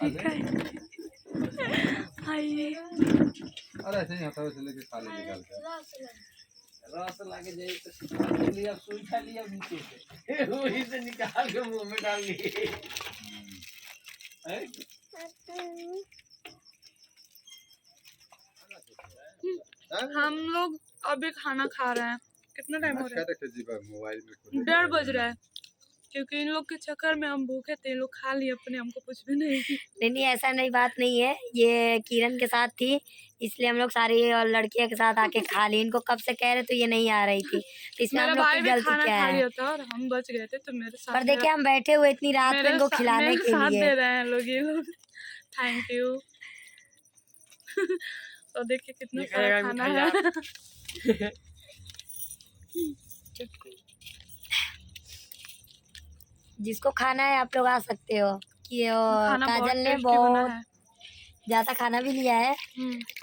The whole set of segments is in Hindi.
ठीक है। आइए। अरे ऐसे ही होता है, वैसे लेके खा ले निकाल के। रस लाके जाए तो लिया सुई खा लिया नीचे से वही से निकाल के मुंह में डाल लिए। हम लोग अभी खाना खा रहे हैं। कितना टाइम हो रहा है? मोबाइल में 1:30 बज रहा है, क्योंकि इन लोग के चक्कर में हम भूखे थे। लोग खा लिए अपने, हमको कुछ भी नहीं। नहीं, ऐसा नहीं, बात नहीं है। ये किरण के साथ थी, इसलिए हम लोग सारी और लड़कियों के साथ आके खा ली। इनको कब से कह रहे तो ये नहीं आ रही थी, तो इसमें हम लोग की गलती क्या खा है? लिया था और हम बच गए थे, तो मेरे साथ। पर देखिए हम बैठे हुए इतनी रात में इनको खिलाने के साथ लिए दे रहे हैं लोग, ये लोग। Thank you. तो देखिए कितना सारा खाना है। जिसको खाना है आप लोग आ सकते हो। कि काजल ने बहुत ज्यादा खाना भी लिया है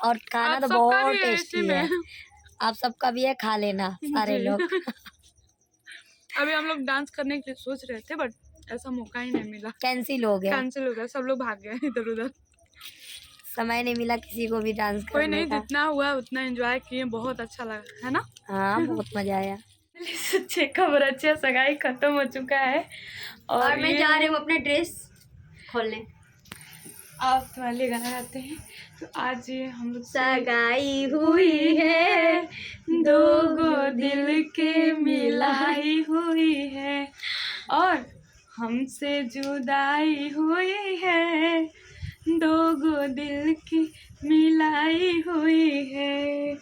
और खाना तो बहुत टेस्टी है। आप सबका भी है, खा लेना सारे लोग। अभी हम लोग डांस करने के लिए सोच रहे थे, बट ऐसा मौका ही नहीं मिला। कैंसिल हो गया। सब लोग भाग गए इधर उधर। समय नहीं मिला किसी को भी डांस करने का। कोई नहीं, जितना हुआ उतना एंजॉय किए। बहुत अच्छा लगा, है ना? हाँ, बहुत मजा आया। सच्चे खबर, अच्छे सगाई खत्म हो चुका है और मैं जा रही हूँ अपने ड्रेस खोलने। आप वाले गाना गाते हैं। तो आज हम लोग सगाई हुई है, दो गो दिल के मिलाई हुई है और हमसे जुदाई हुई है, दो गो दिल की मिलाई हुई है।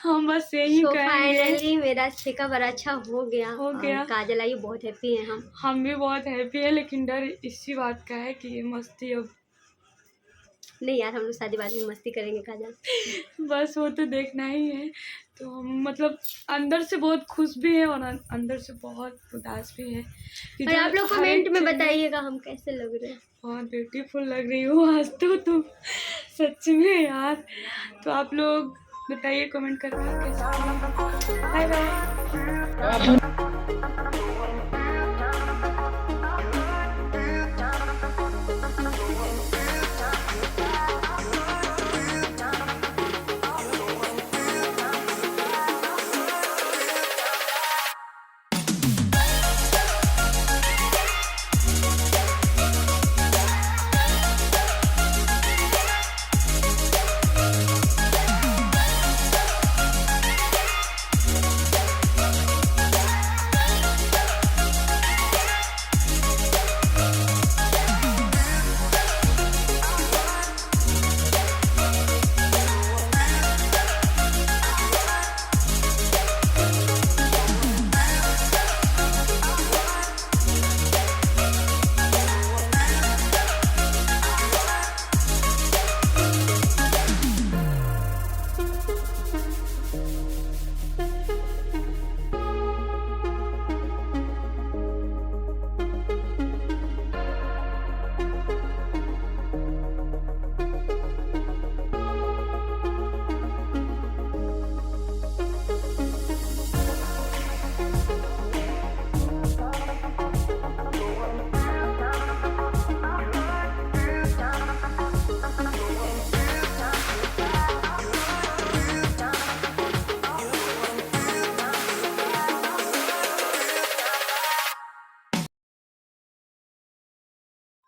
हम बस यही फाइनली मेरा चेकअप बड़ा अच्छा हो गया। काजल आई, बहुत हैप्पी है हम भी बहुत हैप्पी है। लेकिन डर इसी बात का है कि मस्ती अब नहीं यार, हम लोग शादी बाद में मस्ती करेंगे काजल। बस वो तो देखना ही है। तो हम मतलब अंदर से बहुत खुश भी है और अंदर से बहुत उदास भी है कि आप लोग कमेंट में बताइएगा हम कैसे लग रहे हैं। बहुत ब्यूटीफुल लग रही हो आज तो तुम, सच में यार। तो आप लोग बताइए कमेंट करके कैसे। Bye bye.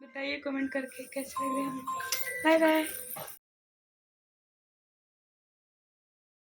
बताइए कमेंट करके कैसे लगे हम। Bye bye.